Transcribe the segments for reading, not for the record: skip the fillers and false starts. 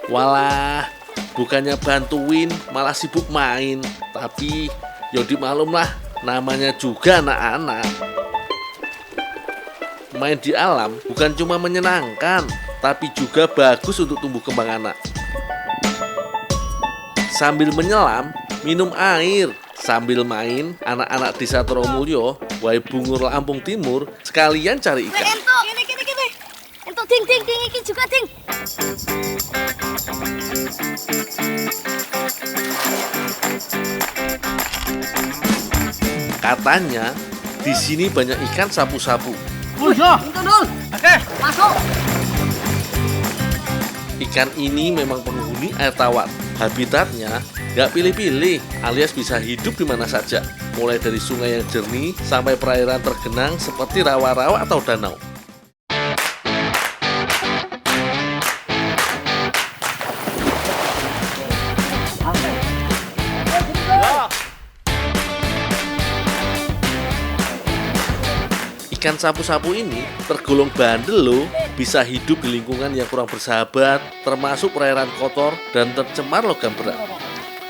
Walah, bukannya bantuin malah sibuk main. Tapi ya dimaklum lah, namanya juga anak-anak. Main di alam bukan cuma menyenangkan, tapi juga bagus untuk tumbuh kembang anak. Sambil menyelam, minum air. Sambil main, anak-anak desa Tromulyo, Waibungur, Lampung Timur, sekalian cari ikan. Entuk, gini. Entuk, ding, iki juga, ding. Katanya, di sini banyak ikan sapu-sapu. Iya. Itu dul. Oke. Masuk. Ikan ini memang penghuni air tawar. Habitatnya nggak pilih-pilih, alias bisa hidup di mana saja. Mulai dari sungai yang jernih sampai perairan tergenang seperti rawa-rawa atau danau. Ikan sapu-sapu ini tergolong bandel loh, bisa hidup di lingkungan yang kurang bersahabat, termasuk perairan kotor dan tercemar logam berat.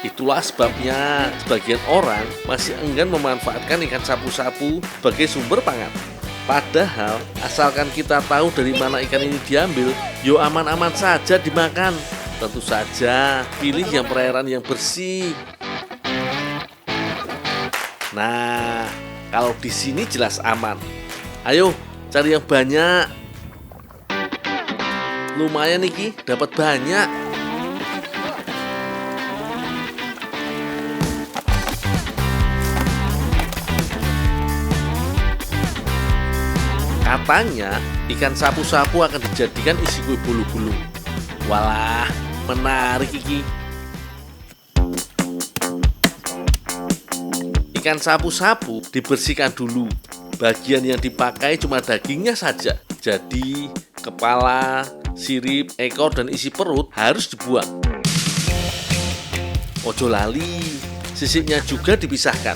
Itulah sebabnya sebagian orang masih enggan memanfaatkan ikan sapu-sapu sebagai sumber pangan. Padahal, asalkan kita tahu dari mana ikan ini diambil, yo aman-aman saja dimakan. Tentu saja, pilih yang perairan yang bersih. Nah, kalau di sini jelas aman. Ayo, cari yang banyak. Lumayan nih, dapat banyak. Katanya, ikan sapu-sapu akan dijadikan isi kue bolu-bolu. Walah, menarik iki. Ikan sapu-sapu dibersihkan dulu. Bagian yang dipakai cuma dagingnya saja. Jadi, kepala, sirip, ekor, dan isi perut harus dibuang. Ojo lali, sisipnya juga dipisahkan.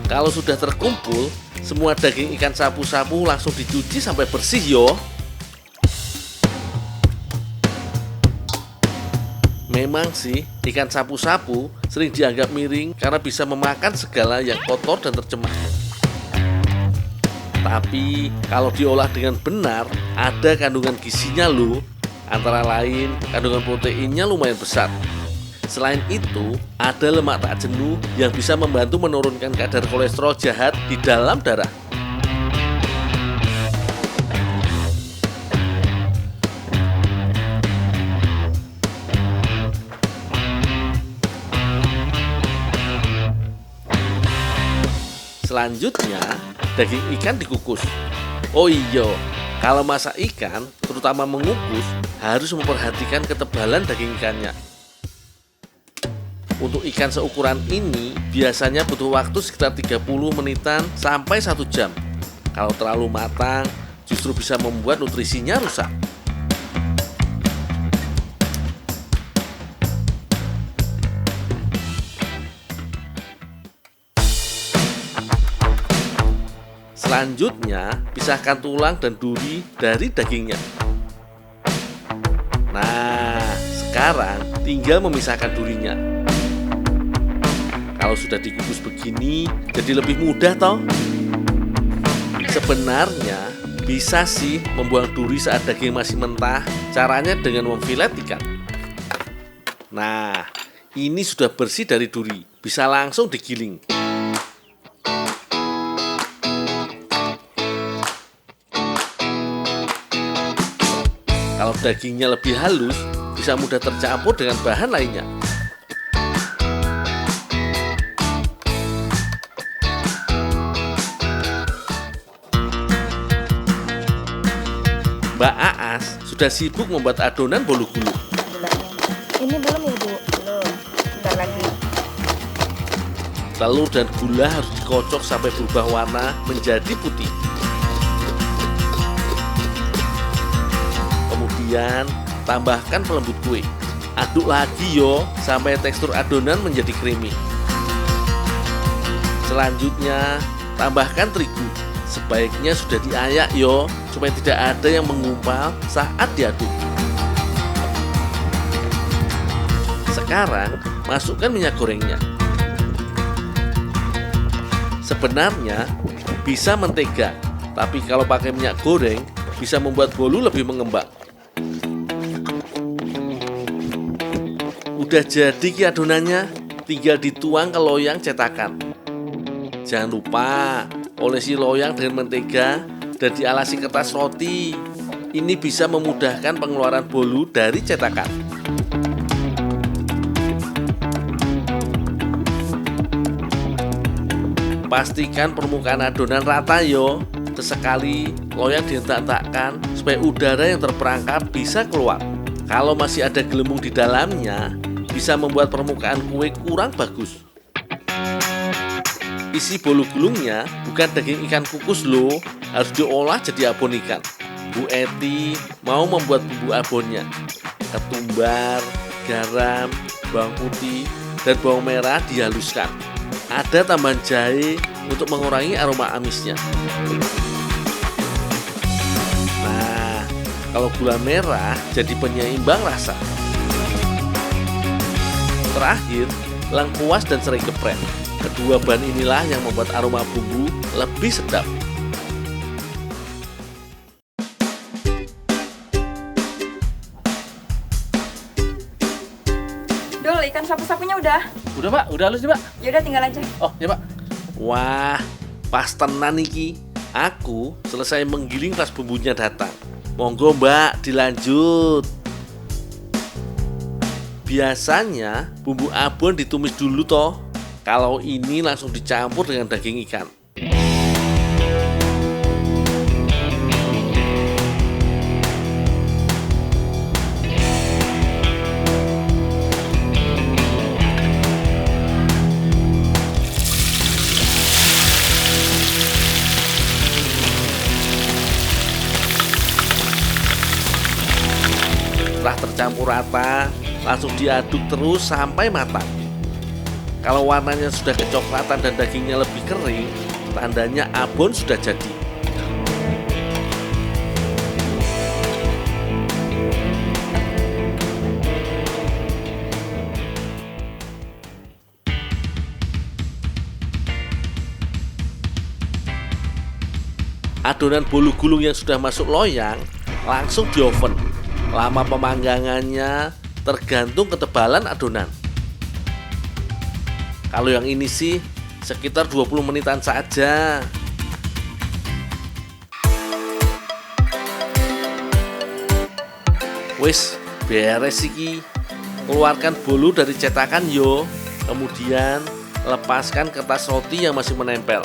Kalau sudah terkumpul, semua daging ikan sapu-sapu langsung dicuci sampai bersih yo. Memang sih, ikan sapu-sapu sering dianggap miring karena bisa memakan segala yang kotor dan tercemar. Tapi, kalau diolah dengan benar, ada kandungan gizinya loh. Antara lain, kandungan proteinnya lumayan besar. Selain itu, ada lemak tak jenuh yang bisa membantu menurunkan kadar kolesterol jahat di dalam darah. Selanjutnya, daging ikan dikukus. Oh iya, kalau masak ikan, terutama mengukus, harus memperhatikan ketebalan daging ikannya. Untuk ikan seukuran ini, biasanya butuh waktu sekitar 30 menitan sampai 1 jam. Kalau terlalu matang, justru bisa membuat nutrisinya rusak. Selanjutnya, pisahkan tulang dan duri dari dagingnya. Nah, sekarang tinggal memisahkan durinya. Kalau sudah dikukus begini, jadi lebih mudah toh. Sebenarnya, bisa sih membuang duri saat daging masih mentah. Caranya dengan memfilet ikan. Nah, ini sudah bersih dari duri, bisa langsung digiling. Kalau dagingnya lebih halus, bisa mudah tercampur dengan bahan lainnya. Mbak Aas sudah sibuk membuat adonan bolu gulung. Ini belum ya, Bu? Belum. Bentar lagi. Telur dan gula harus dikocok sampai berubah warna menjadi putih. Kemudian tambahkan pelembut kue. Aduk lagi yo sampai tekstur adonan menjadi creamy. Selanjutnya tambahkan terigu. Sebaiknya sudah diayak yo, supaya tidak ada yang menggumpal saat diaduk. Sekarang masukkan minyak gorengnya. Sebenarnya bisa mentega, tapi kalau pakai minyak goreng bisa membuat bolu lebih mengembang. Udah jadi ki adonannya, tinggal dituang ke loyang cetakan. Jangan lupa olesi loyang dengan mentega dan dialasi kertas roti. Ini bisa memudahkan pengeluaran bolu dari cetakan. Pastikan permukaan adonan rata yo. Sesekali loyang dihentak-hentakkan supaya udara yang terperangkap bisa keluar. Kalau masih ada gelembung di dalamnya, bisa membuat permukaan kue kurang bagus. Isi bolu gulungnya bukan daging ikan kukus loh, harus diolah jadi abon ikan. Bu Eti mau membuat bumbu abonnya. Ketumbar, garam, bawang putih, dan bawang merah dihaluskan. Ada tambahan jahe untuk mengurangi aroma amisnya. Nah, kalau gula merah jadi penyeimbang rasa. Terakhir, lengkuas dan serai geprek. Kedua bahan inilah yang membuat aroma bumbu lebih sedap. Dul, ikan sapu-sapunya udah. Udah Pak, udah halus nih Pak. Yaudah tinggal aja. Oh ya Pak. Wah, pas tenan iki. Aku selesai menggiling pas bumbunya datang. Monggo Mbak, dilanjut. Biasanya bumbu abon ditumis dulu toh. Kalau ini langsung dicampur dengan daging ikan. Setelah tercampur rata, langsung diaduk terus sampai matang. Kalau warnanya sudah kecoklatan dan dagingnya lebih kering, tandanya abon sudah jadi. Adonan bolu gulung yang sudah masuk loyang langsung di oven. Lama pemanggangannya tergantung ketebalan adonan. Kalau yang ini sih sekitar 20 menitan saja. Wis, beres iki. Keluarkan bolu dari cetakan yo. Kemudian lepaskan kertas roti yang masih menempel.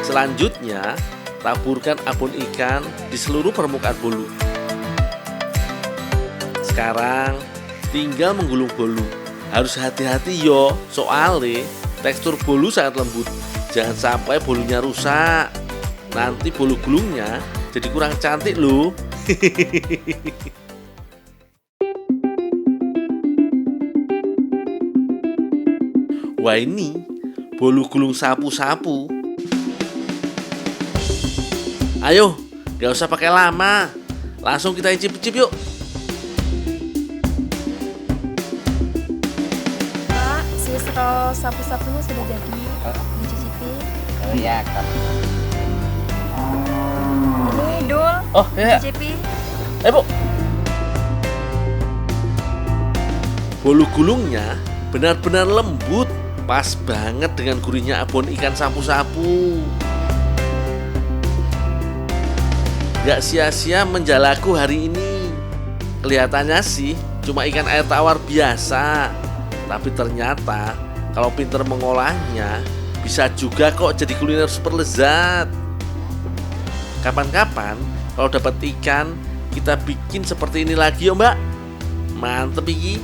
Selanjutnya, taburkan abon ikan di seluruh permukaan bolu. Sekarang tinggal menggulung bolu. Harus hati-hati yo, soalnya tekstur bolu sangat lembut. Jangan sampai bolunya rusak. Nanti bolu gulungnya jadi kurang cantik loh. Wah, ini bolu gulung sapu-sapu. Ayo, gak usah pakai lama. Langsung kita icip-icip yuk. Pak, sisro sapu-sapunya sudah jadi. Dicicipi. Oh iya, Kak. Ini Dul, Oh iya, cicipi. Bu. Bolu gulungnya benar-benar lembut. Pas banget dengan gurihnya abon ikan sapu-sapu. Gak sia-sia menjalaku hari ini. Kelihatannya sih cuma ikan air tawar biasa, tapi ternyata kalau pinter mengolahnya bisa juga kok jadi kuliner super lezat. Kapan-kapan kalau dapat ikan kita bikin seperti ini lagi yo Mbak. Mantep iki.